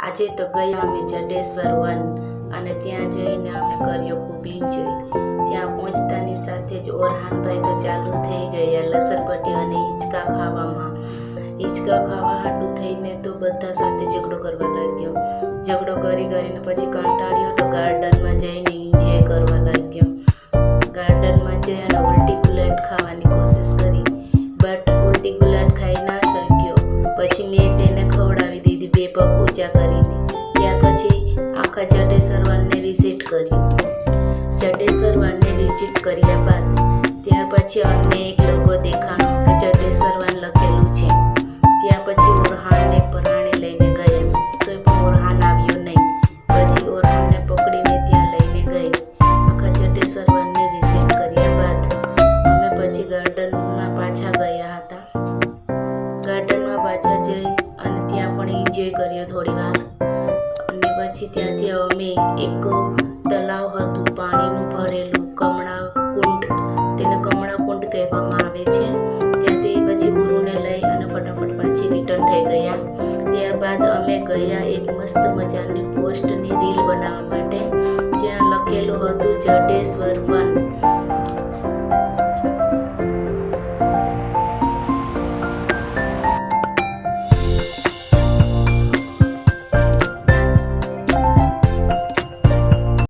આજે તો ગયા અમે જડેશ્વર વન અને ત્યાં જઈને અમે કર્યો ખૂબ એન્જોય. ત્યાં પહોંચતાની સાથે જ ઓરહાનભાઈ તો ચાલુ થઈ ગયા લસરપટ્ટી અને હિંચકા ખાવામાં. હિંચકા ખાવા હાટું થઈને તો બધા સાથે ઝઘડો કરવા લાગ્યો. ઝઘડો કરીને પછી કંટાળ્યો તો ગાર્ડનમાં જઈને એન્જોય કરવા લાગ્યો. ગાર્ડનમાં જઈ અને ઉલટી ગુલાટ ખાવાની કોશિશ કરી, બટ ઉલટી ગુલાટ ખાઈ ના શક્યો. પછી મેં તેને ખવડાવી દીધી 2 પગ ઊંચા કરીને. ત્યાર પછી આખા જડેશ્વર વનને વિઝિટ કરી. જડેશ્વર વનને વિઝિટ કર્યા બાદ ત્યાર પછી અમને એક લોગો દેખાણો કે જડેશ્વર વન લખેલું છે. ત્યાર પછી ઓરહાનને પરાણે લઈને ગયા, તોય પણ ઓરહાન આવ્યો નહીં. પછી ઓરહાનને પકડીને ત્યાં લઈને ગઈ. આખા જડેશ્વર વનને વિઝિટ કર્યા બાદ અમે પછી ગાર્ડનમાં પાછા ગયા હતા. ગાર્ડનમાં પાછા જઈ અને ત્યાં પણ એન્જોય કર્યો થોડી વાર. અને પછી ત્યાંથી અમે એક તલાવ હતું પાણીનું ભરેલું, કમળા કુંડ, તેને કમળા કુંડ કહેવામાં આવે છે. ત્યાંથી પછી ગુરુને લઈ અને ફટાફટ પાછી રિટર્ન થઈ ગયા. ત્યારબાદ અમે ગયા એક મસ્ત મજાની પોસ્ટની રીલ બનાવવા માટે. ત્યાં લખેલું હતું જડેશ્વર વન.